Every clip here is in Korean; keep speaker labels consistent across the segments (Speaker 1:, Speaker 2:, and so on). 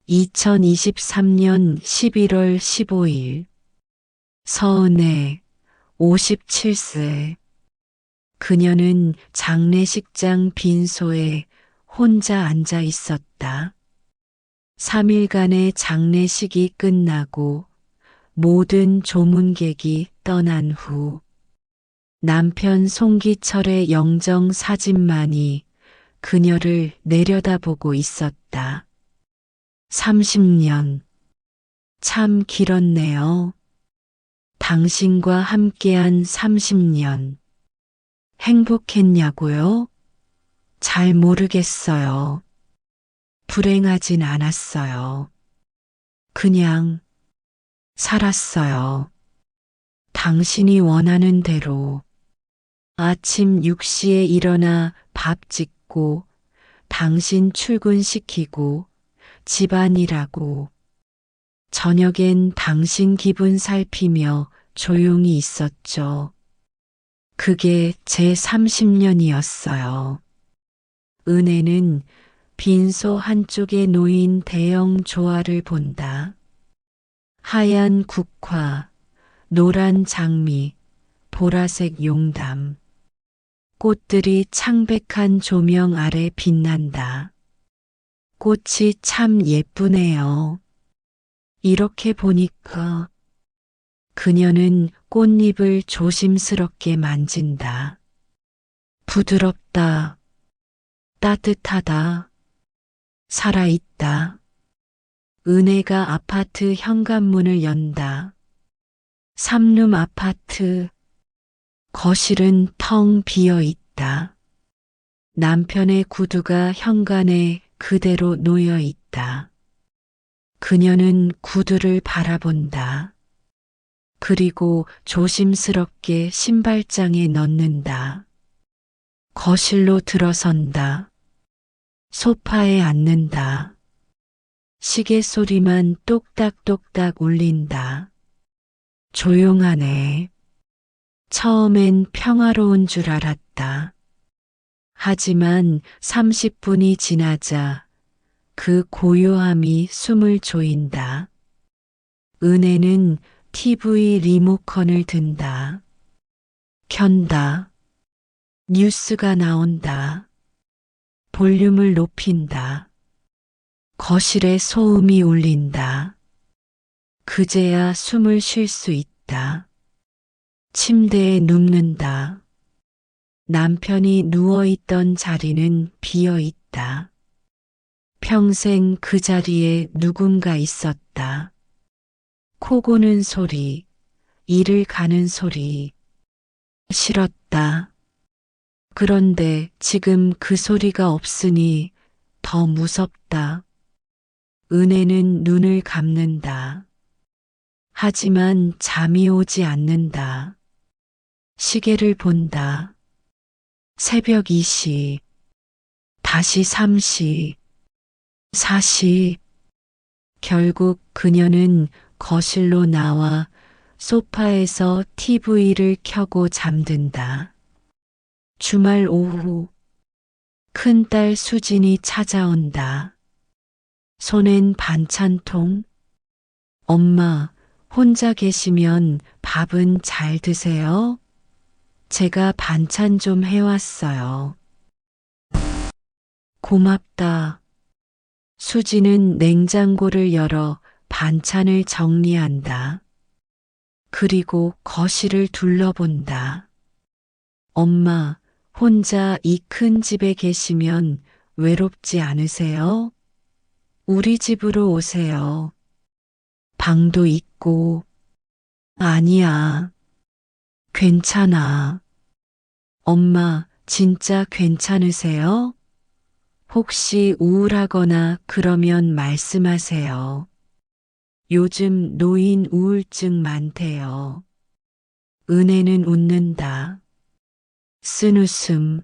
Speaker 1: 2023년 11월 15일 서은혜 57세. 그녀는 장례식장 빈소에 혼자 앉아 있었다. 3일간의 장례식이 끝나고 모든 조문객이 떠난 후 남편 송기철의 영정 사진만이 그녀를 내려다보고 있었다. 30년. 참 길었네요. 당신과 함께한 30년. 행복했냐고요? 잘 모르겠어요. 불행하진 않았어요. 그냥 살았어요. 당신이 원하는 대로. 아침 6시에 일어나 밥 짓고 당신 출근시키고 집안일하고 저녁엔 당신 기분 살피며 조용히 있었죠. 그게 제 30년이었어요. 은혜는 빈소 한쪽에 놓인 대형 조화를 본다. 하얀 국화, 노란 장미, 보라색 용담. 꽃들이 창백한 조명 아래 빛난다. 꽃이 참 예쁘네요. 이렇게 보니까. 그녀는 꽃잎을 조심스럽게 만진다. 부드럽다. 따뜻하다. 살아있다. 은혜가 아파트 현관문을 연다. 3룸 아파트. 거실은 텅 비어 있다. 남편의 구두가 현관에 그대로 놓여 있다. 그녀는 구두를 바라본다. 그리고 조심스럽게 신발장에 넣는다. 거실로 들어선다. 소파에 앉는다. 시계 소리만 똑딱똑딱 울린다. 조용하네. 처음엔 평화로운 줄 알았다. 하지만 30분이 지나자 그 고요함이 숨을 조인다. 은혜는 TV 리모컨을 든다. 켠다. 뉴스가 나온다. 볼륨을 높인다. 거실에 소음이 울린다. 그제야 숨을 쉴 수 있다. 침대에 눕는다. 남편이 누워있던 자리는 비어 있다. 평생 그 자리에 누군가 있었다. 코 고는 소리, 이를 가는 소리. 싫었다. 그런데 지금 그 소리가 없으니 더 무섭다. 은혜는 눈을 감는다. 하지만 잠이 오지 않는다. 시계를 본다. 새벽 2시, 다시 3시, 4시. 결국 그녀는 거실로 나와 소파에서 TV를 켜고 잠든다. 주말 오후, 큰딸 수진이 찾아온다. 손엔 반찬통. 엄마, 혼자 계시면 밥은 잘 드세요? 제가 반찬 좀 해왔어요. 고맙다. 수지는 냉장고를 열어 반찬을 정리한다. 그리고 거실을 둘러본다. 엄마, 혼자 이 큰 집에 계시면 외롭지 않으세요? 우리 집으로 오세요. 방도 있고. 아니야. 괜찮아. 엄마, 진짜 괜찮으세요? 혹시 우울하거나 그러면 말씀하세요. 요즘 노인 우울증 많대요. 은혜는 웃는다. 쓴웃음.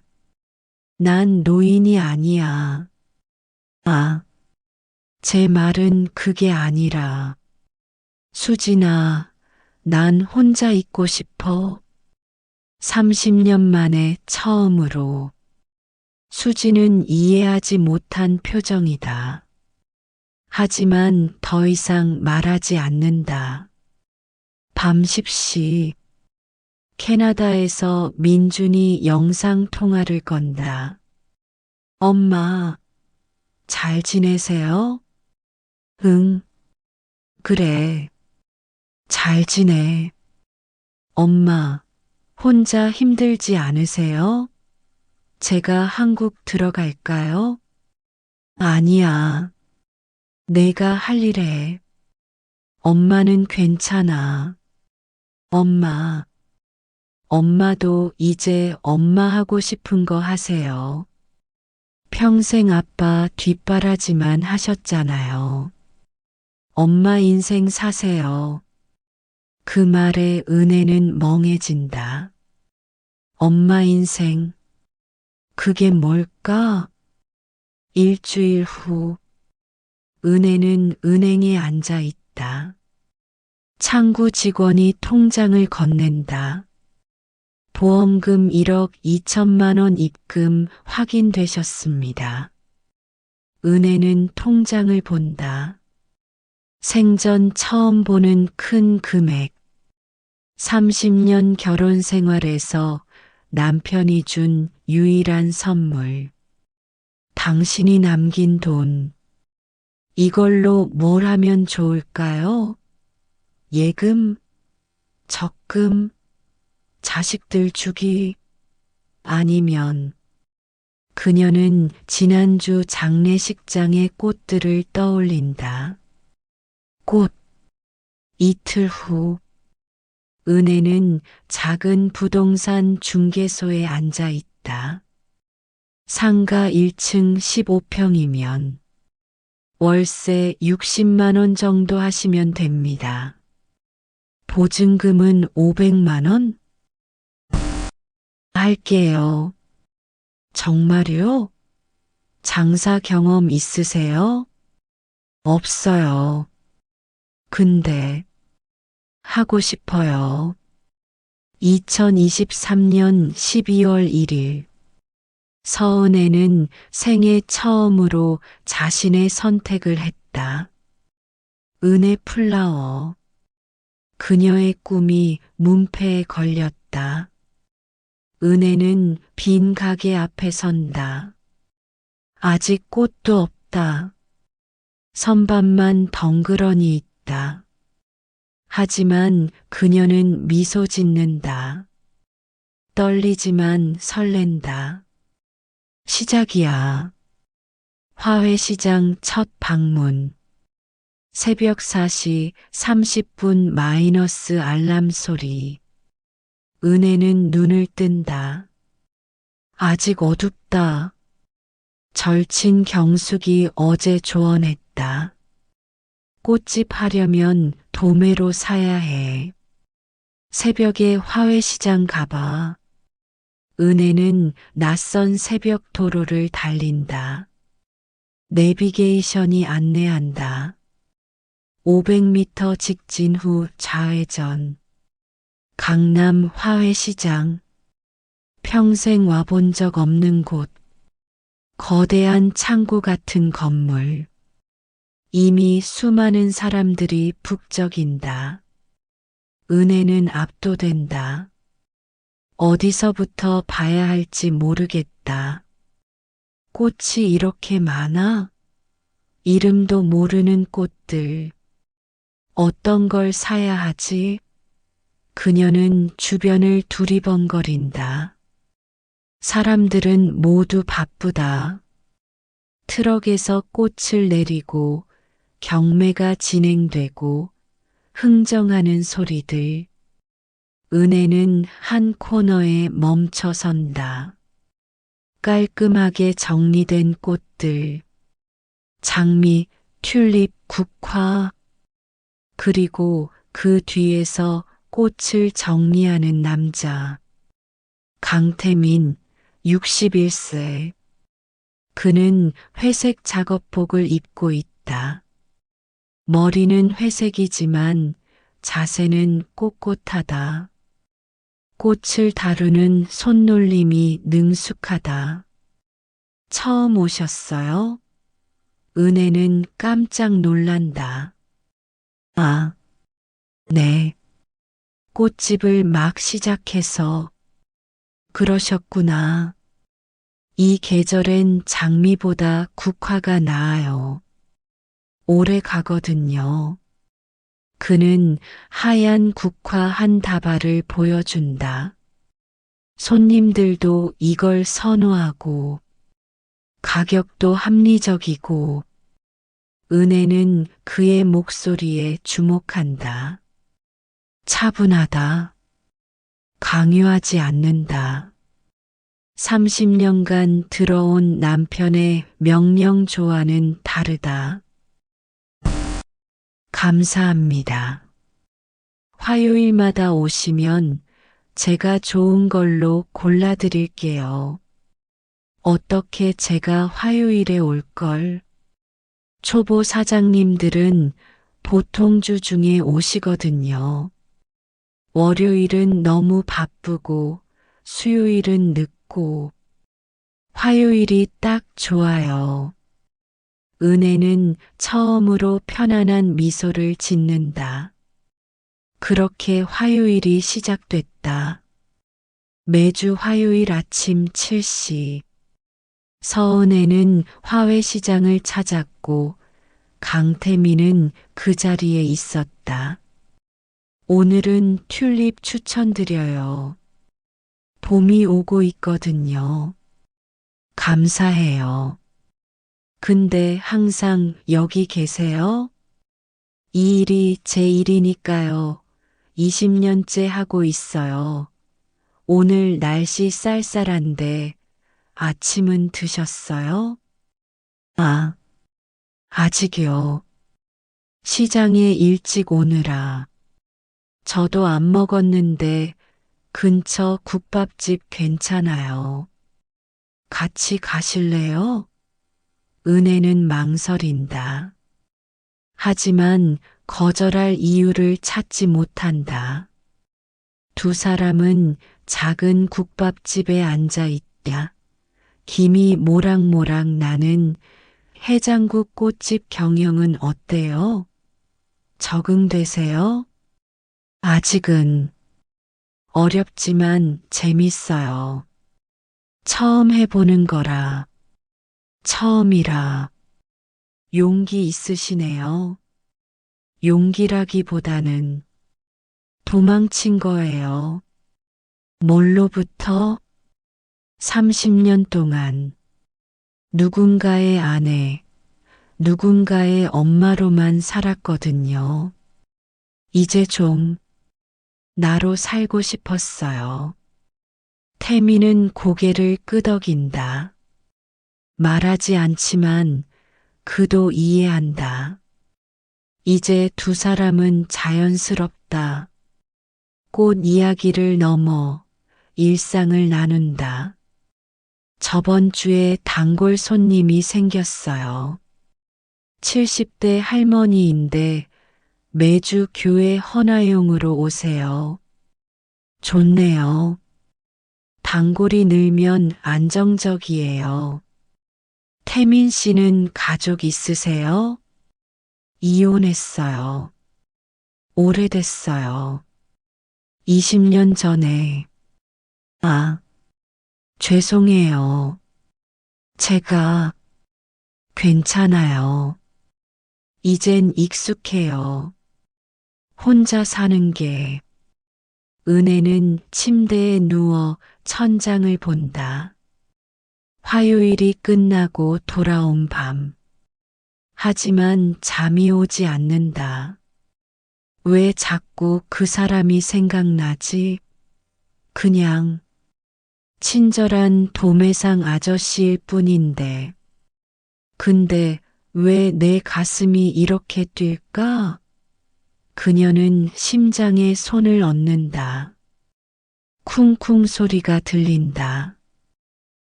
Speaker 1: 난 노인이 아니야. 아, 제 말은 그게 아니라. 수진아, 난 혼자 있고 싶어. 30년 만에 처음으로. 수지는 이해하지 못한 표정이다. 하지만 더 이상 말하지 않는다. 밤 10시 캐나다에서 민준이 영상 통화를 건다. 엄마, 잘 지내세요? 응, 그래, 잘 지내. 엄마, 혼자 힘들지 않으세요? 제가 한국 들어갈까요? 아니야, 내가 할 일해. 엄마는 괜찮아. 엄마, 엄마도 이제 엄마 하고 싶은 거 하세요. 평생 아빠 뒷바라지만 하셨잖아요. 엄마 인생 사세요. 그 말에 은혜는 멍해진다. 엄마 인생, 그게 뭘까? 일주일 후, 은혜는 은행에 앉아 있다. 창구 직원이 통장을 건넨다. 보험금 1억 2천만 원 입금 확인되셨습니다. 은혜는 통장을 본다. 생전 처음 보는 큰 금액. 30년 결혼 생활에서 남편이 준 유일한 선물. 당신이 남긴 돈. 이걸로 뭘 하면 좋을까요? 예금, 적금, 자식들 주기, 아니면 그녀는 지난주 장례식장의 꽃들을 떠올린다. 꽃. 이틀 후, 은혜는 작은 부동산 중개소에 앉아 있다. 상가 1층 15평이면 월세 60만 원 정도 하시면 됩니다. 보증금은 500만 원? 할게요. 정말요? 장사 경험 있으세요? 없어요. 근데 하고 싶어요. 2023년 12월 1일 서은혜는 생애 처음으로 자신의 선택을 했다. 은혜 플라워. 그녀의 꿈이 문패에 걸렸다. 은혜는 빈 가게 앞에 선다. 아직 꽃도 없다. 선반만 덩그러니 있다. 하지만 그녀는 미소 짓는다. 떨리지만 설렌다. 시작이야. 화훼시장 첫 방문. 새벽 4시 30분 마이너스 알람 소리. 은혜는 눈을 뜬다. 아직 어둡다. 절친 경숙이 어제 조언했다. 꽃집 하려면 도매로 사야 해. 새벽에 화훼시장 가봐. 은혜는 낯선 새벽 도로를 달린다. 내비게이션이 안내한다. 500m 직진 후 좌회전. 강남 화훼시장. 평생 와본 적 없는 곳. 거대한 창고 같은 건물. 이미 수많은 사람들이 북적인다. 은혜는 압도된다. 어디서부터 봐야 할지 모르겠다. 꽃이 이렇게 많아? 이름도 모르는 꽃들. 어떤 걸 사야 하지? 그녀는 주변을 두리번거린다. 사람들은 모두 바쁘다. 트럭에서 꽃을 내리고 경매가 진행되고 흥정하는 소리들. 은혜는 한 코너에 멈춰 선다. 깔끔하게 정리된 꽃들. 장미, 튤립, 국화. 그리고 그 뒤에서 꽃을 정리하는 남자. 강태민, 61세. 그는 회색 작업복을 입고 있다. 머리는 회색이지만 자세는 꼿꼿하다. 꽃을 다루는 손놀림이 능숙하다. 처음 오셨어요? 은혜는 깜짝 놀란다. 아, 네. 꽃집을 막 시작해서 그러셨구나. 이 계절엔 장미보다 국화가 나아요. 오래 가거든요. 그는 하얀 국화 한 다발을 보여준다. 손님들도 이걸 선호하고 가격도 합리적이고 은혜는 그의 목소리에 주목한다. 차분하다. 강요하지 않는다. 30년간 들어온 남편의 명령 조화는 다르다. 감사합니다. 화요일마다 오시면 제가 좋은 걸로 골라드릴게요. 어떻게 제가 화요일에 올 걸? 초보 사장님들은 보통 주 중에 오시거든요. 월요일은 너무 바쁘고 수요일은 늦고 화요일이 딱 좋아요. 은혜는 처음으로 편안한 미소를 짓는다. 그렇게 화요일이 시작됐다. 매주 화요일 아침 7시 서은혜는 화훼시장을 찾았고 강태민은 그 자리에 있었다. 오늘은 튤립 추천드려요. 봄이 오고 있거든요. 감사해요. 근데 항상 여기 계세요? 이 일이 제 일이니까요. 20년째 하고 있어요. 오늘 날씨 쌀쌀한데 아침은 드셨어요? 아, 아직이요. 시장에 일찍 오느라. 저도 안 먹었는데 근처 국밥집 괜찮아요. 같이 가실래요? 은혜는 망설인다. 하지만 거절할 이유를 찾지 못한다. 두 사람은 작은 국밥집에 앉아 있다. 김이 모락모락 나는 해장국 꽃집 경영은 어때요? 적응되세요? 아직은 어렵지만 재밌어요. 처음 해보는 거라, 처음이라 용기 있으시네요. 용기라기보다는 도망친 거예요. 뭘로부터? 30년 동안 누군가의 아내, 누군가의 엄마로만 살았거든요. 이제 좀 나로 살고 싶었어요. 태미는 고개를 끄덕인다. 말하지 않지만 그도 이해한다. 이제 두 사람은 자연스럽다. 꽃 이야기를 넘어 일상을 나눈다. 저번 주에 단골 손님이 생겼어요. 70대 할머니인데 매주 교회 헌화용으로 오세요. 좋네요. 단골이 늘면 안정적이에요. 태민 씨는 가족 있으세요? 이혼했어요. 오래됐어요. 20년 전에. 아, 죄송해요. 제가 괜찮아요. 이젠 익숙해요. 혼자 사는 게. 은혜는 침대에 누워 천장을 본다. 화요일이 끝나고 돌아온 밤. 하지만 잠이 오지 않는다. 왜 자꾸 그 사람이 생각나지? 그냥 친절한 도매상 아저씨일 뿐인데. 근데 왜 내 가슴이 이렇게 뛸까? 그녀는 심장에 손을 얹는다. 쿵쿵 소리가 들린다.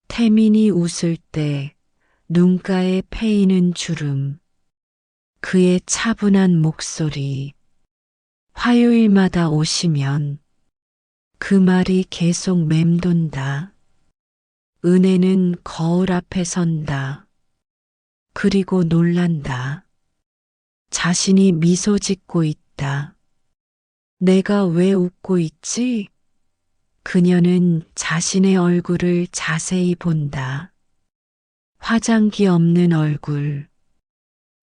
Speaker 1: 태민이 웃을 때 눈가에 패이는 주름. 그의 차분한 목소리. 화요일마다 오시면 그 말이 계속 맴돈다. 은혜는 거울 앞에 선다. 그리고 놀란다. 자신이 미소 짓고 있다. 내가 왜 웃고 있지? 그녀는 자신의 얼굴을 자세히 본다. 화장기 없는 얼굴,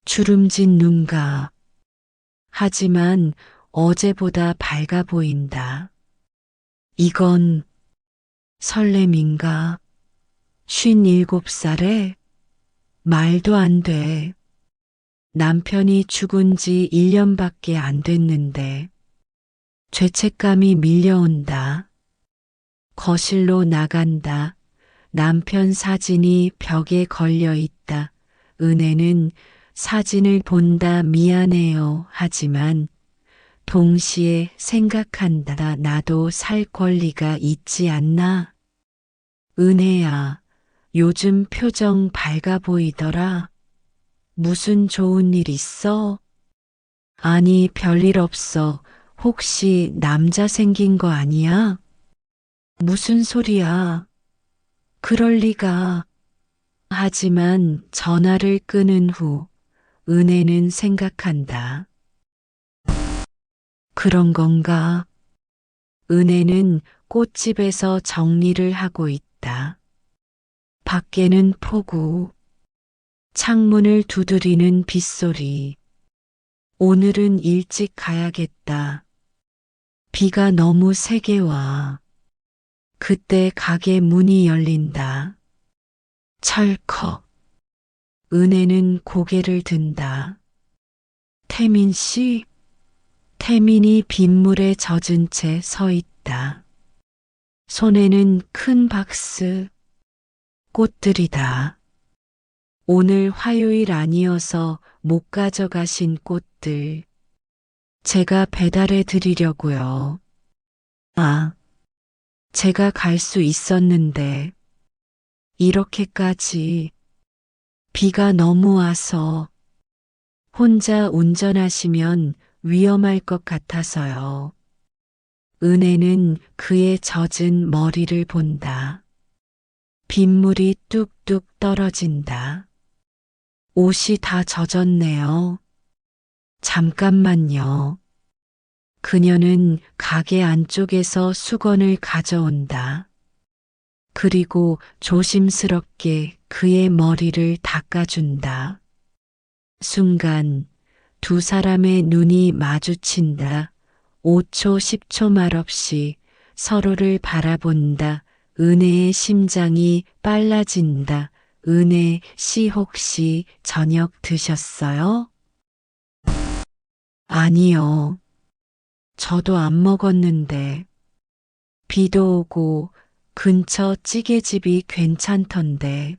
Speaker 1: 주름진 눈가. 하지만 어제보다 밝아 보인다. 이건 설렘인가? 57살에? 말도 안 돼. 남편이 죽은 지 1년밖에 안 됐는데 죄책감이 밀려온다. 거실로 나간다. 남편 사진이 벽에 걸려 있다. 은혜는 사진을 본다. 미안해요. 하지만 동시에 생각한다. 나도 살 권리가 있지 않나? 은혜야, 요즘 표정 밝아 보이더라. 무슨 좋은 일 있어? 아니, 별일 없어. 혹시 남자 생긴 거 아니야? 무슨 소리야? 그럴 리가. 하지만 전화를 끊은 후 은혜는 생각한다. 그런 건가? 은혜는 꽃집에서 정리를 하고 있다. 밖에는 폭우, 창문을 두드리는 빗소리. 오늘은 일찍 가야겠다. 비가 너무 세게 와. 그때 가게 문이 열린다. 철컥. 은혜는 고개를 든다. 태민 씨? 태민이 빗물에 젖은 채 서 있다. 손에는 큰 박스. 꽃들이다. 오늘 화요일 아니어서 못 가져가신 꽃들. 제가 배달해 드리려고요. 아, 제가 갈 수 있었는데, 이렇게까지 비가 너무 와서 혼자 운전하시면 위험할 것 같아서요. 은혜는 그의 젖은 머리를 본다. 빗물이 뚝뚝 떨어진다. 옷이 다 젖었네요. 잠깐만요. 그녀는 가게 안쪽에서 수건을 가져온다. 그리고 조심스럽게 그의 머리를 닦아준다. 순간 두 사람의 눈이 마주친다. 5초, 10초 말없이 서로를 바라본다. 은혜의 심장이 빨라진다. 은혜 씨 혹시 저녁 드셨어요? 아니요. 저도 안 먹었는데. 비도 오고 근처 찌개집이 괜찮던데.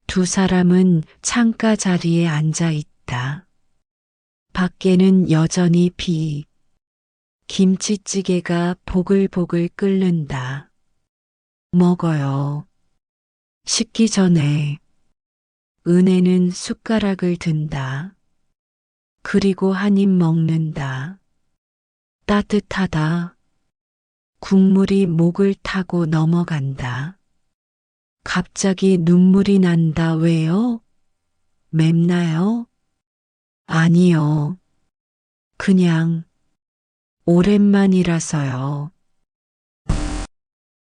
Speaker 1: 두 사람은 창가 자리에 앉아 있다. 밖에는 여전히 비. 김치찌개가 보글보글 끓는다. 먹어요. 식기 전에. 은혜는 숟가락을 든다. 그리고 한 입 먹는다. 따뜻하다. 국물이 목을 타고 넘어간다. 갑자기 눈물이 난다. 왜요? 맵나요? 아니요. 그냥 오랜만이라서요.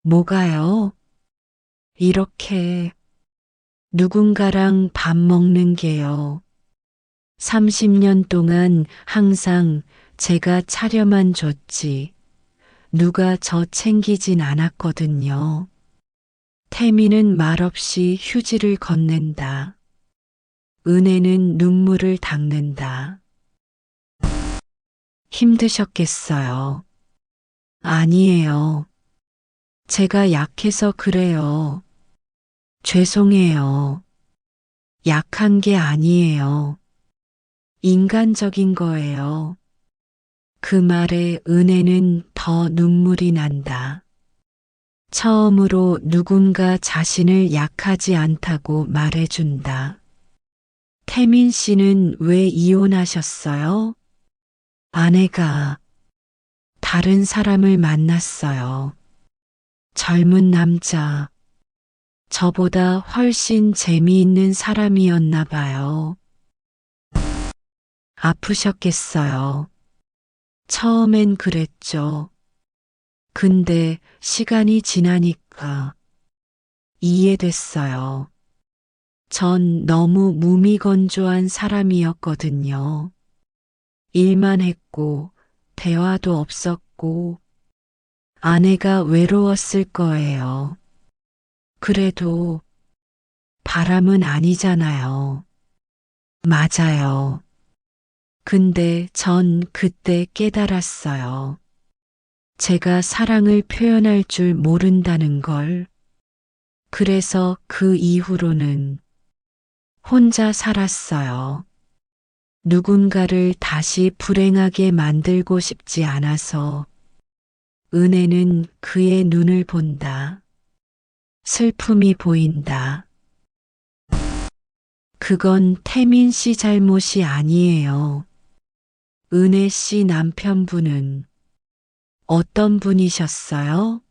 Speaker 1: 뭐가요? 이렇게 누군가랑 밥 먹는 게요. 30년 동안 항상 제가 차려만 줬지. 누가 저 챙기진 않았거든요. 태미는 말없이 휴지를 건넨다. 은혜는 눈물을 닦는다. 힘드셨겠어요. 아니에요. 제가 약해서 그래요. 죄송해요. 약한 게 아니에요. 인간적인 거예요. 그 말에 은혜는 더 눈물이 난다. 처음으로 누군가 자신을 약하지 않다고 말해준다. 태민 씨는 왜 이혼하셨어요? 아내가 다른 사람을 만났어요. 젊은 남자. 저보다 훨씬 재미있는 사람이었나 봐요. 아프셨겠어요. 처음엔 그랬죠. 근데 시간이 지나니까 이해됐어요. 전 너무 무미건조한 사람이었거든요. 일만 했고, 대화도 없었고, 아내가 외로웠을 거예요. 그래도 바람은 아니잖아요. 맞아요. 근데 전 그때 깨달았어요. 제가 사랑을 표현할 줄 모른다는 걸. 그래서 그 이후로는 혼자 살았어요. 누군가를 다시 불행하게 만들고 싶지 않아서. 은혜는 그의 눈을 본다. 슬픔이 보인다. 그건 태민 씨 잘못이 아니에요. 은혜 씨 남편분은 어떤 분이셨어요?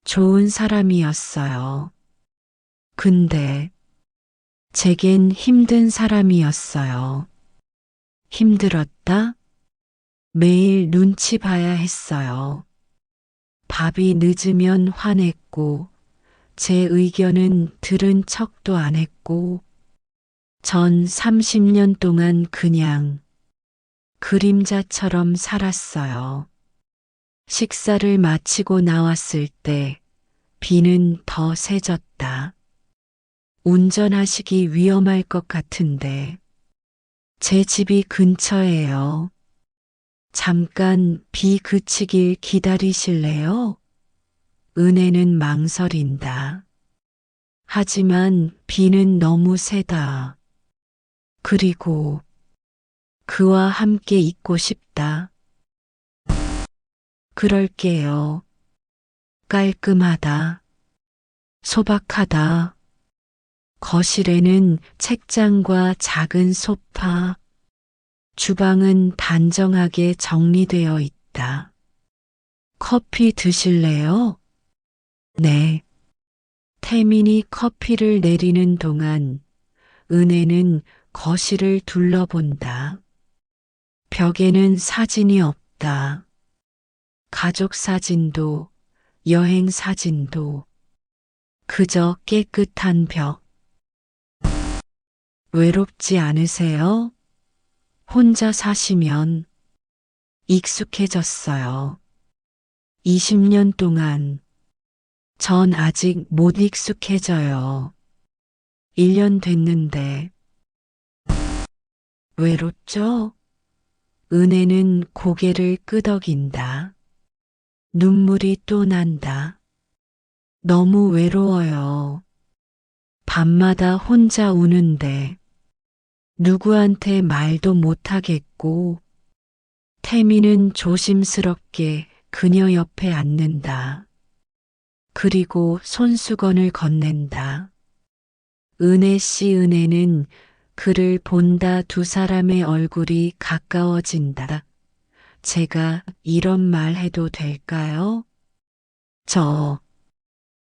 Speaker 1: 좋은 사람이었어요. 근데 제겐 힘든 사람이었어요. 힘들었다? 매일 눈치 봐야 했어요. 밥이 늦으면 화냈고, 제 의견은 들은 척도 안 했고, 전 30년 동안 그냥 그림자처럼 살았어요. 식사를 마치고 나왔을 때 비는 더 세졌다. 운전하시기 위험할 것 같은데 제 집이 근처예요. 잠깐 비 그치길 기다리실래요? 은혜는 망설인다. 하지만 비는 너무 세다. 그리고 그와 함께 있고 싶다. 그럴게요. 깔끔하다. 소박하다. 거실에는 책장과 작은 소파, 주방은 단정하게 정리되어 있다. 커피 드실래요? 네. 태민이 커피를 내리는 동안 은혜는 거실을 둘러본다. 벽에는 사진이 없다. 가족 사진도, 여행 사진도, 그저 깨끗한 벽. 외롭지 않으세요? 혼자 사시면 익숙해졌어요. 20년 동안 전 아직 못 익숙해져요. 1년 됐는데 외롭죠? 은혜는 고개를 끄덕인다. 눈물이 또 난다. 너무 외로워요. 밤마다 혼자 우는데 누구한테 말도 못하겠고 태미는 조심스럽게 그녀 옆에 앉는다. 그리고 손수건을 건넨다. 은혜 씨 은혜는 그를 본다 두 사람의 얼굴이 가까워진다. 제가 이런 말 해도 될까요? 저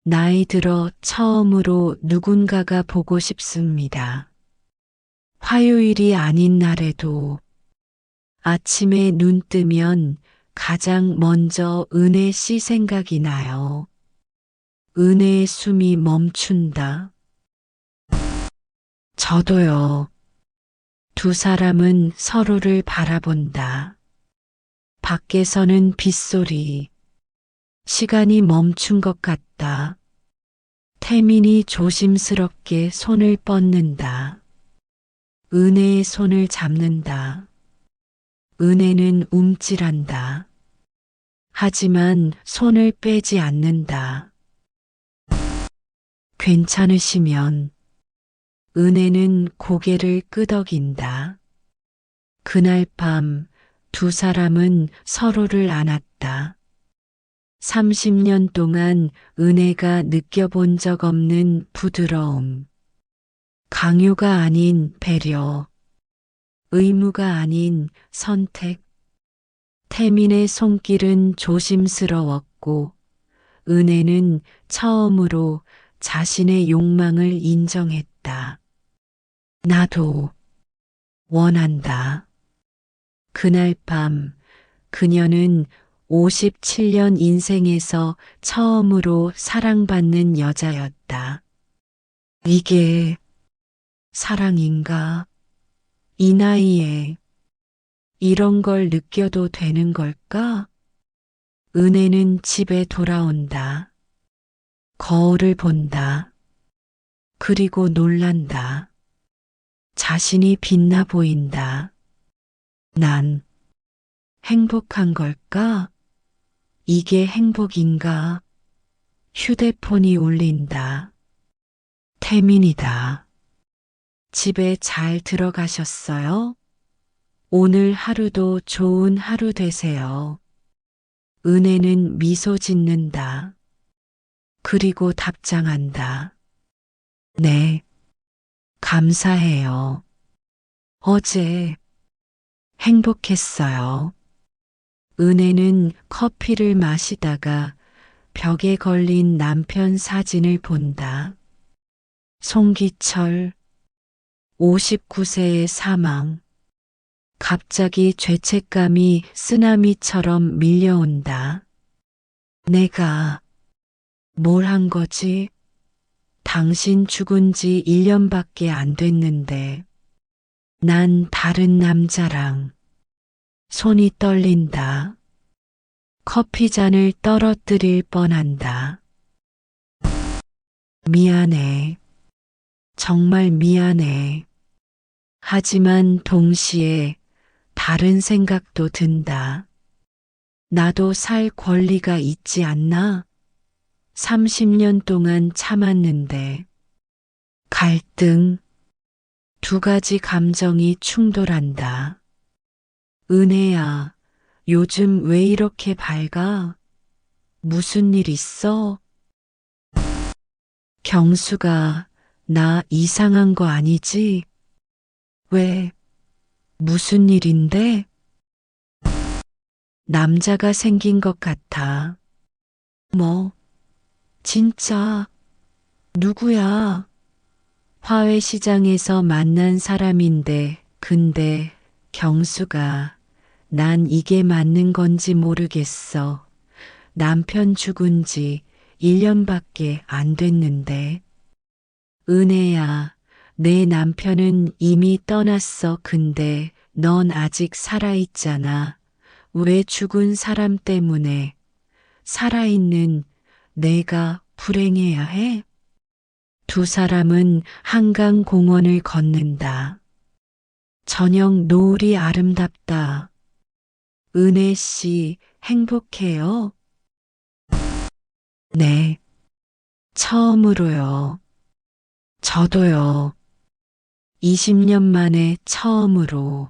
Speaker 1: 나이 들어 처음으로 누군가가 보고 싶습니다. 화요일이 아닌 날에도 아침에 눈 뜨면 가장 먼저 은혜 씨 생각이 나요. 은혜의 숨이 멈춘다. 저도요. 두 사람은 서로를 바라본다. 밖에서는 빗소리. 시간이 멈춘 것 같다. 태민이 조심스럽게 손을 뻗는다. 은혜의 손을 잡는다. 은혜는 움찔한다. 하지만 손을 빼지 않는다. 괜찮으시면 은혜는 고개를 끄덕인다. 그날 밤 두 사람은 서로를 안았다. 30년 동안 은혜가 느껴본 적 없는 부드러움. 강요가 아닌 배려. 의무가 아닌 선택. 태민의 손길은 조심스러웠고 은혜는 처음으로 자신의 욕망을 인정했다. 나도 원한다. 그날 밤 그녀는 57년 인생에서 처음으로 사랑받는 여자였다. 이게 사랑인가? 이 나이에 이런 걸 느껴도 되는 걸까? 은혜는 집에 돌아온다. 거울을 본다. 그리고 놀란다. 자신이 빛나 보인다. 난 행복한 걸까? 이게 행복인가? 휴대폰이 울린다. 태민이다. 집에 잘 들어가셨어요? 오늘 하루도 좋은 하루 되세요. 은혜는 미소 짓는다. 그리고 답장한다. 네, 감사해요. 어제 행복했어요. 은혜는 커피를 마시다가 벽에 걸린 남편 사진을 본다. 송기철, 59세의 사망. 갑자기 죄책감이 쓰나미처럼 밀려온다. 내가 뭘 한 거지? 당신 죽은 지 1년밖에 안 됐는데. 난 다른 남자랑 손이 떨린다. 커피잔을 떨어뜨릴 뻔한다. 미안해. 정말 미안해. 하지만 동시에 다른 생각도 든다. 나도 살 권리가 있지 않나? 30년 동안 참았는데. 갈등, 두 가지 감정이 충돌한다. 은혜야, 요즘 왜 이렇게 밝아? 무슨 일 있어? 경수가 나 이상한 거 아니지? 왜? 무슨 일인데? 남자가 생긴 것 같아. 뭐? 진짜? 누구야? 화훼시장에서 만난 사람인데, 근데 경수가 난 이게 맞는 건지 모르겠어. 남편 죽은 지 1년밖에 안 됐는데. 은혜야, 내 남편은 이미 떠났어. 근데 넌 아직 살아있잖아. 왜 죽은 사람 때문에 살아있는 내가 불행해야 해? 두 사람은 한강 공원을 걷는다. 저녁 노을이 아름답다. 은혜 씨 행복해요? 네, 처음으로요. 저도요. 20년 만에 처음으로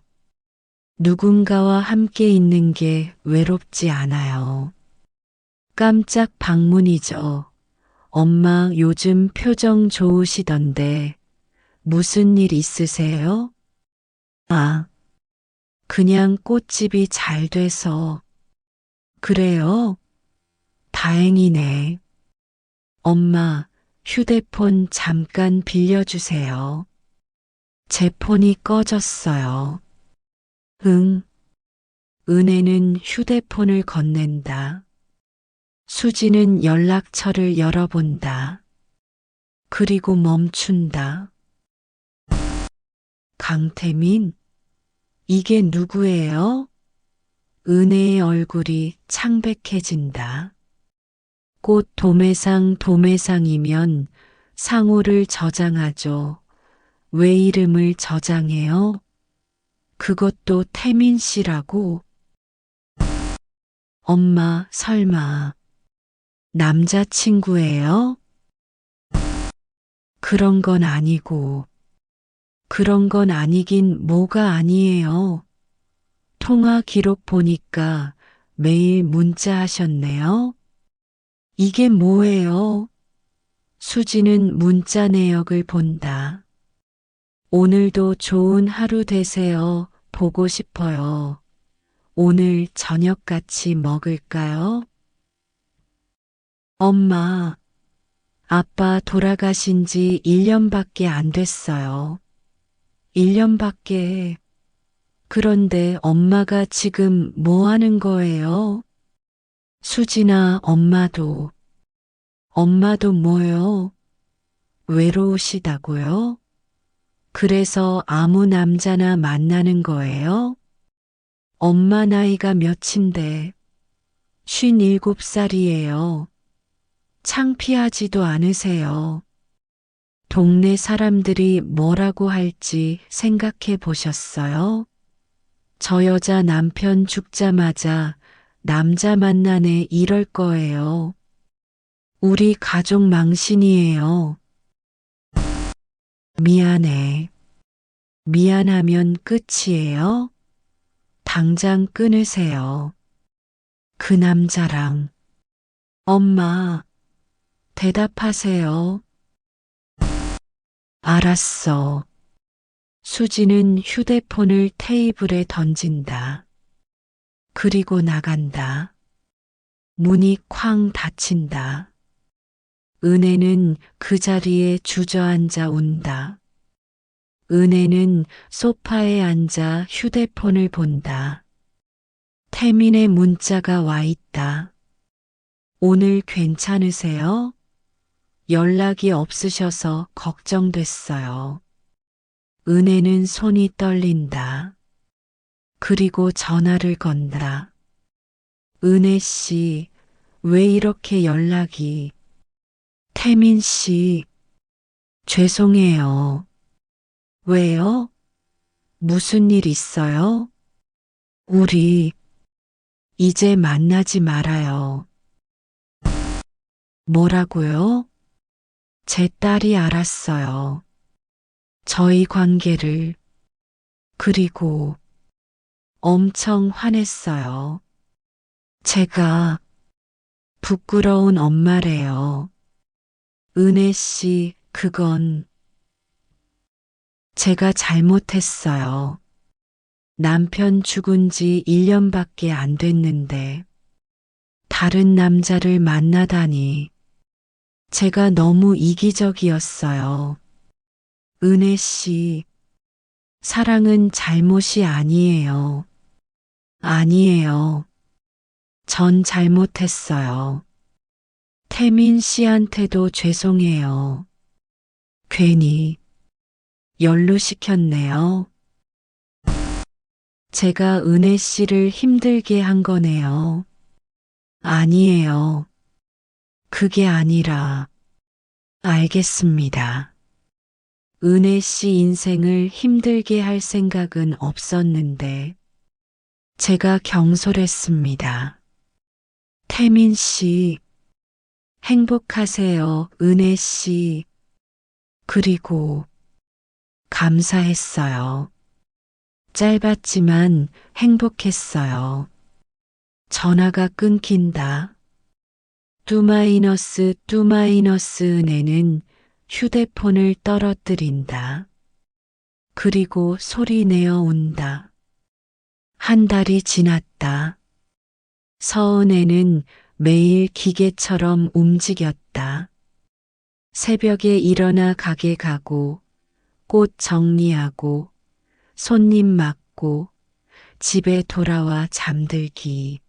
Speaker 1: 누군가와 함께 있는 게 외롭지 않아요. 깜짝 방문이죠. 엄마 요즘 표정 좋으시던데 무슨 일 있으세요? 아, 그냥 꽃집이 잘 돼서. 그래요? 다행이네. 엄마, 휴대폰 잠깐 빌려주세요. 제 폰이 꺼졌어요. 응. 은혜는 휴대폰을 건넨다. 수지는 연락처를 열어본다. 그리고 멈춘다. 강태민? 이게 누구예요? 은혜의 얼굴이 창백해진다. 꽃 도매상이면 상호를 저장하죠. 왜 이름을 저장해요? 그것도 태민 씨라고? 엄마, 설마 남자친구예요? 그런 건 아니고, 그런 건 아니긴 뭐가 아니에요. 통화 기록 보니까 매일 문자 하셨네요. 이게 뭐예요? 수지는 문자 내역을 본다. 오늘도 좋은 하루 되세요. 보고 싶어요. 오늘 저녁 같이 먹을까요? 엄마, 아빠 돌아가신 지 1년밖에 안 됐어요. 1년밖에. 그런데 엄마가 지금 뭐 하는 거예요? 수진아, 엄마도 뭐요? 외로우시다고요? 그래서 아무 남자나 만나는 거예요? 엄마 나이가 몇인데? 57살이에요. 창피하지도 않으세요. 동네 사람들이 뭐라고 할지 생각해 보셨어요? 저 여자 남편 죽자마자 남자 만나네 이럴 거예요. 우리 가족 망신이에요. 미안해. 미안하면 끝이에요? 당장 끊으세요. 그 남자랑. 엄마, 대답하세요. 알았어. 수지는 휴대폰을 테이블에 던진다. 그리고 나간다. 문이 쾅 닫힌다. 은혜는 그 자리에 주저앉아 운다. 은혜는 소파에 앉아 휴대폰을 본다. 태민의 문자가 와 있다. 오늘 괜찮으세요? 연락이 없으셔서 걱정됐어요. 은혜는 손이 떨린다. 그리고 전화를 건다. 은혜 씨, 왜 이렇게 연락이? 태민 씨, 죄송해요. 왜요? 무슨 일 있어요? 우리 이제 만나지 말아요. 뭐라고요? 제 딸이 알았어요. 저희 관계를. 그리고 엄청 화냈어요. 제가 부끄러운 엄마래요. 은혜 씨, 그건 제가 잘못했어요. 남편 죽은 지 1년밖에 안 됐는데 다른 남자를 만나다니 제가 너무 이기적이었어요. 은혜 씨, 사랑은 잘못이 아니에요. 아니에요. 전 잘못했어요. 태민 씨한테도 죄송해요. 괜히 연루시켰네요. 제가 은혜 씨를 힘들게 한 거네요. 아니에요. 그게 아니라, 알겠습니다. 은혜 씨 인생을 힘들게 할 생각은 없었는데, 제가 경솔했습니다. 태민 씨, 행복하세요, 은혜 씨. 그리고, 감사했어요. 짧았지만 행복했어요. 전화가 끊긴다. 뚜마이너스 은혜는 휴대폰을 떨어뜨린다. 그리고 소리 내어 운다. 한 달이 지났다. 서은혜는 매일 기계처럼 움직였다. 새벽에 일어나 가게 가고, 꽃 정리하고, 손님 맞고, 집에 돌아와 잠들기.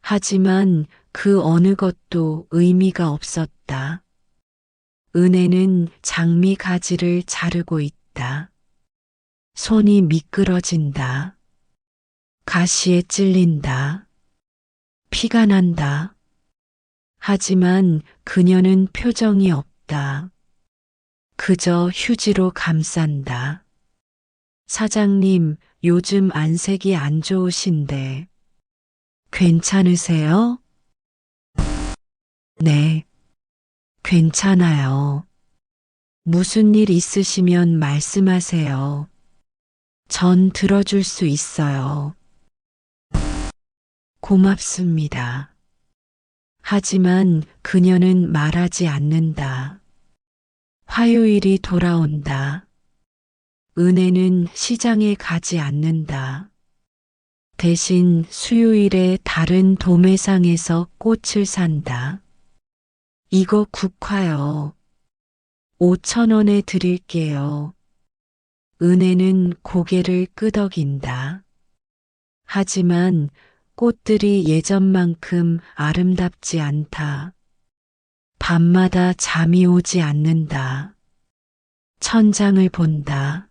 Speaker 1: 하지만 그 어느 것도 의미가 없었다. 은혜는 장미 가지를 자르고 있다. 손이 미끄러진다. 가시에 찔린다. 피가 난다. 하지만 그녀는 표정이 없다. 그저 휴지로 감싼다. 사장님, 요즘 안색이 안 좋으신데 괜찮으세요? 네, 괜찮아요. 무슨 일 있으시면 말씀하세요. 전 들어줄 수 있어요. 고맙습니다. 하지만 그녀는 말하지 않는다. 화요일이 돌아온다. 은혜는 시장에 가지 않는다. 대신 수요일에 다른 도매상에서 꽃을 산다. 이거 국화요. 5,000원에 드릴게요. 은혜는 고개를 끄덕인다. 하지만 꽃들이 예전만큼 아름답지 않다. 밤마다 잠이 오지 않는다. 천장을 본다.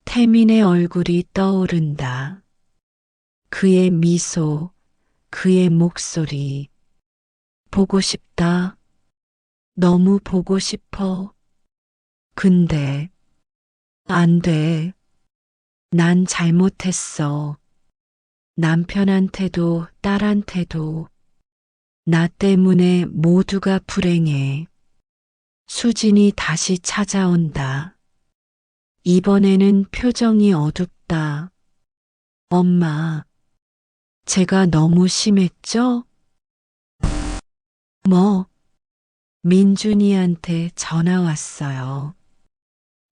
Speaker 1: 태민의 얼굴이 떠오른다. 그의 미소, 그의 목소리. 보고 싶다. 너무 보고 싶어. 근데 안 돼. 난 잘못했어. 남편한테도 딸한테도. 나 때문에 모두가 불행해. 수진이 다시 찾아온다. 이번에는 표정이 어둡다. 엄마, 제가 너무 심했죠? 뭐? 민준이한테 전화 왔어요.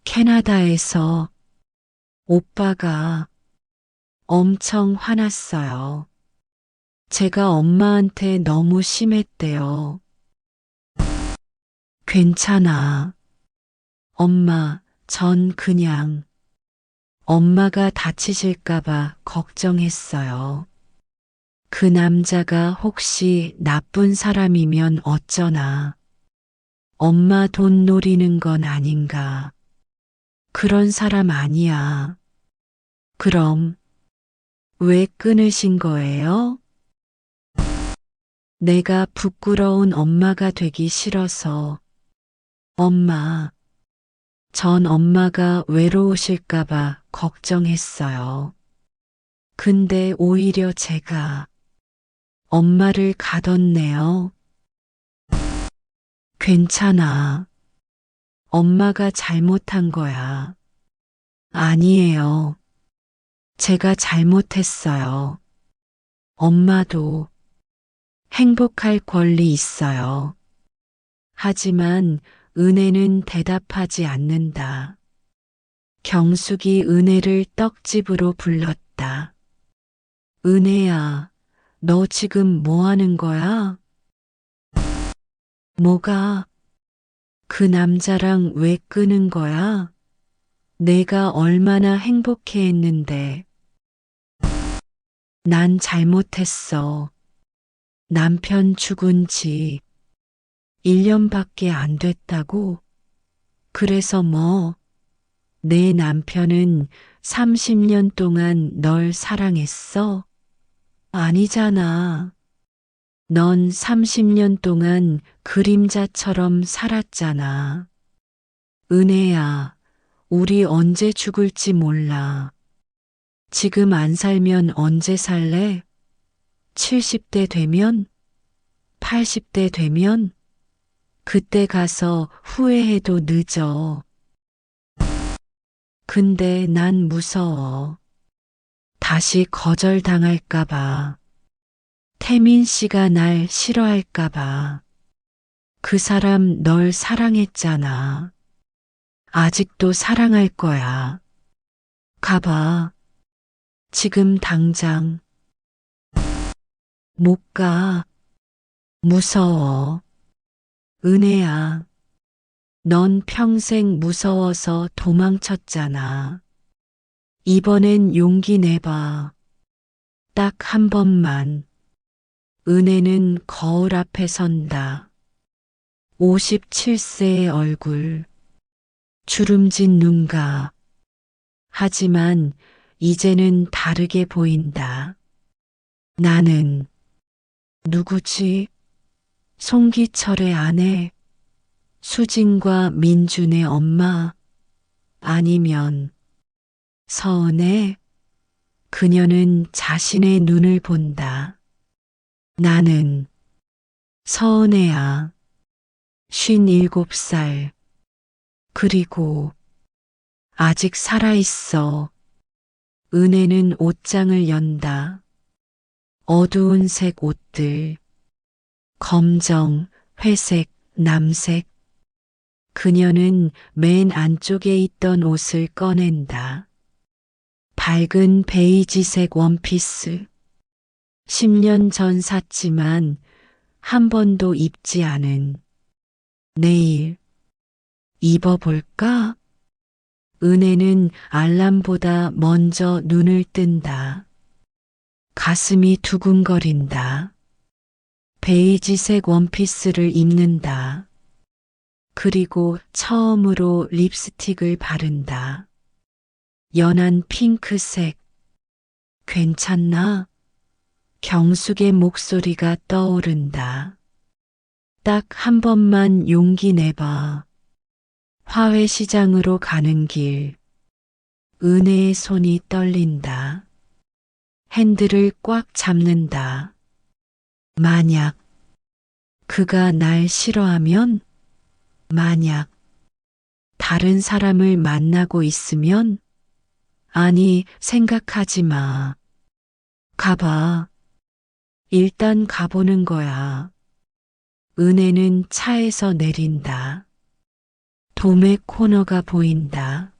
Speaker 1: 캐나다에서 오빠가 엄청 화났어요. 제가 엄마한테 너무 심했대요. 괜찮아. 엄마, 전 그냥 엄마가 다치실까봐 걱정했어요. 그 남자가 혹시 나쁜 사람이면 어쩌나. 엄마 돈 노리는 건 아닌가. 그런 사람 아니야. 그럼 왜 끊으신 거예요? 내가 부끄러운 엄마가 되기 싫어서. 엄마, 전 엄마가 외로우실까봐 걱정했어요. 근데 오히려 제가 엄마를 가뒀네요. 괜찮아. 엄마가 잘못한 거야. 아니에요. 제가 잘못했어요. 엄마도 행복할 권리 있어요. 하지만 은혜는 대답하지 않는다. 경숙이 은혜를 떡집으로 불렀다. 은혜야, 너 지금 뭐 하는 거야? 뭐가? 그 남자랑 왜 끄는 거야? 내가 얼마나 행복해 했는데. 난 잘못했어. 남편 죽은 지 1년밖에 안 됐다고? 그래서 뭐? 내 남편은 30년 동안 널 사랑했어? 아니잖아. 넌 30년 동안 그림자처럼 살았잖아. 은혜야, 우리 언제 죽을지 몰라. 지금 안 살면 언제 살래? 70대 되면? 80대 되면? 그때 가서 후회해도 늦어. 근데 난 무서워. 다시 거절당할까봐. 태민 씨가 날 싫어할까봐. 그 사람 널 사랑했잖아. 아직도 사랑할 거야. 가봐. 지금 당장. 못 가. 무서워. 은혜야. 넌 평생 무서워서 도망쳤잖아. 이번엔 용기 내봐. 딱 한 번만. 은혜는 거울 앞에 선다. 57세의 얼굴. 주름진 눈가. 하지만 이제는 다르게 보인다. 나는 누구지? 송기철의 아내, 수진과 민준의 엄마, 아니면 서은의. 그녀는 자신의 눈을 본다. 나는 서은혜야. 57살. 그리고 아직 살아있어. 은혜는 옷장을 연다. 어두운 색 옷들. 검정, 회색, 남색. 그녀는 맨 안쪽에 있던 옷을 꺼낸다. 밝은 베이지색 원피스. 10년 전 샀지만 한 번도 입지 않은 내일 입어볼까? 은혜는 알람보다 먼저 눈을 뜬다. 가슴이 두근거린다. 베이지색 원피스를 입는다. 그리고 처음으로 립스틱을 바른다. 연한 핑크색. 괜찮나? 경숙의 목소리가 떠오른다. 딱 한 번만 용기 내봐. 화훼시장으로 가는 길. 은혜의 손이 떨린다. 핸들을 꽉 잡는다. 만약 그가 날 싫어하면, 만약 다른 사람을 만나고 있으면, 아니, 생각하지 마. 가봐. 일단 가보는 거야. 은혜는 차에서 내린다. 도매 코너가 보인다.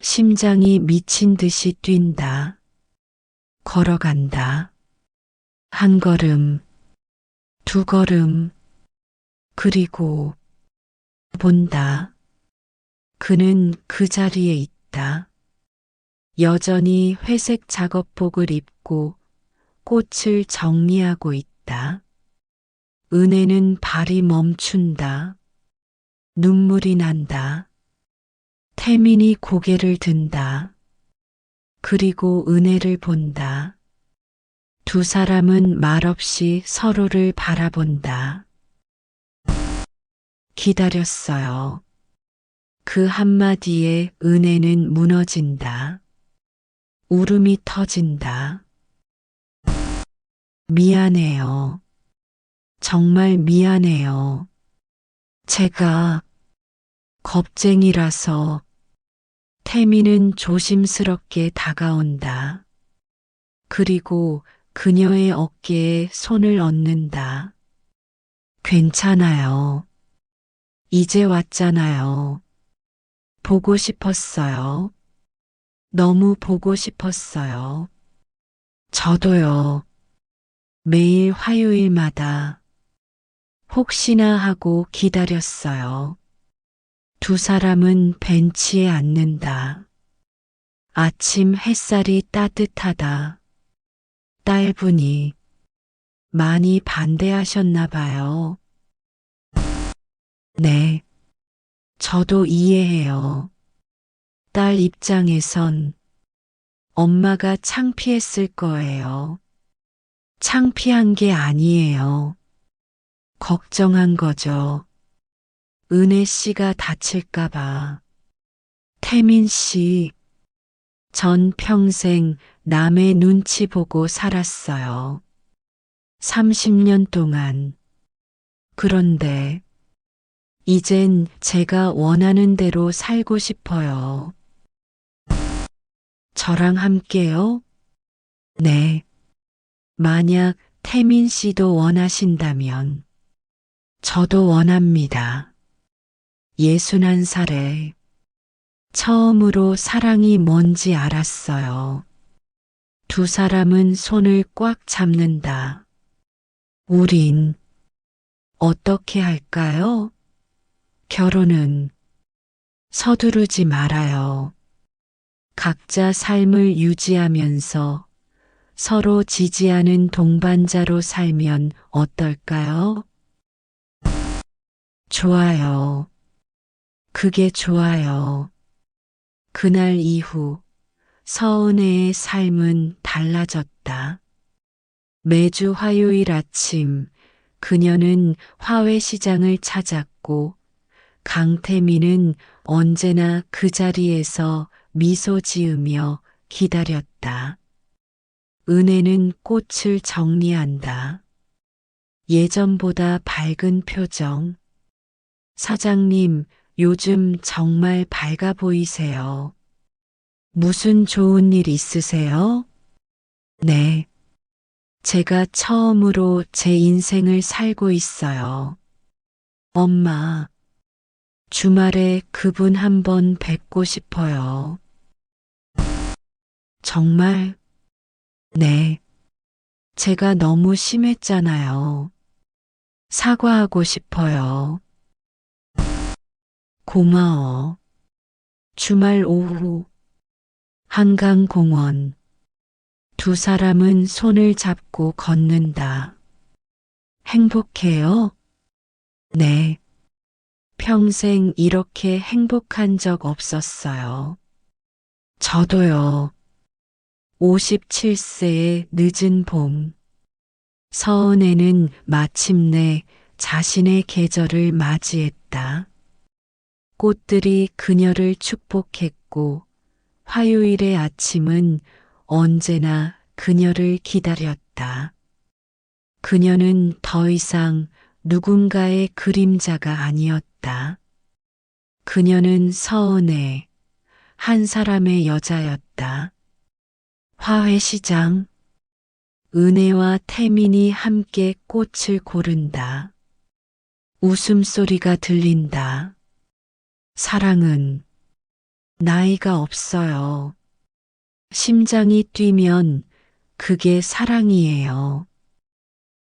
Speaker 1: 심장이 미친 듯이 뛴다. 걸어간다. 한 걸음, 두 걸음, 그리고 본다. 그는 그 자리에 있다. 여전히 회색 작업복을 입고 꽃을 정리하고 있다. 은혜는 발이 멈춘다. 눈물이 난다. 태민이 고개를 든다. 그리고 은혜를 본다. 두 사람은 말없이 서로를 바라본다. 기다렸어요. 그 한마디에 은혜는 무너진다. 울음이 터진다. 미안해요. 정말 미안해요. 제가 겁쟁이라서. 태미는 조심스럽게 다가온다. 그리고 그녀의 어깨에 손을 얹는다. 괜찮아요. 이제 왔잖아요. 보고 싶었어요. 너무 보고 싶었어요. 저도요. 매일 화요일마다 혹시나 하고 기다렸어요. 두 사람은 벤치에 앉는다. 아침 햇살이 따뜻하다. 딸분이 많이 반대하셨나 봐요. 네, 저도 이해해요. 딸 입장에선 엄마가 창피했을 거예요. 창피한 게 아니에요. 걱정한 거죠. 은혜 씨가 다칠까봐. 태민 씨, 전 평생 남의 눈치 보고 살았어요. 30년 동안. 그런데 이젠 제가 원하는 대로 살고 싶어요. 저랑 함께요? 네. 만약 태민 씨도 원하신다면 저도 원합니다. 61살에 처음으로 사랑이 뭔지 알았어요. 두 사람은 손을 꽉 잡는다. 우린 어떻게 할까요? 결혼은 서두르지 말아요. 각자 삶을 유지하면서 서로 지지하는 동반자로 살면 어떨까요? 좋아요. 그게 좋아요. 그날 이후 서은혜의 삶은 달라졌다. 매주 화요일 아침 그녀는 화훼시장을 찾았고 강태민은 언제나 그 자리에서 미소 지으며 기다렸다. 은혜는 꽃을 정리한다. 예전보다 밝은 표정. 사장님, 요즘 정말 밝아 보이세요. 무슨 좋은 일 있으세요? 네. 제가 처음으로 제 인생을 살고 있어요. 엄마, 주말에 그분 한번 뵙고 싶어요. 정말? 네. 제가 너무 심했잖아요. 사과하고 싶어요. 고마워. 주말 오후 한강공원. 두 사람은 손을 잡고 걷는다. 행복해요? 네. 평생 이렇게 행복한 적 없었어요. 저도요. 57세의 늦은 봄. 서은혜는 마침내 자신의 계절을 맞이했다. 꽃들이 그녀를 축복했고 화요일의 아침은 언제나 그녀를 기다렸다. 그녀는 더 이상 누군가의 그림자가 아니었다. 그녀는 서은혜, 한 사람의 여자였다. 화훼시장. 은혜와 태민이 함께 꽃을 고른다. 웃음소리가 들린다. 사랑은 나이가 없어요. 심장이 뛰면 그게 사랑이에요.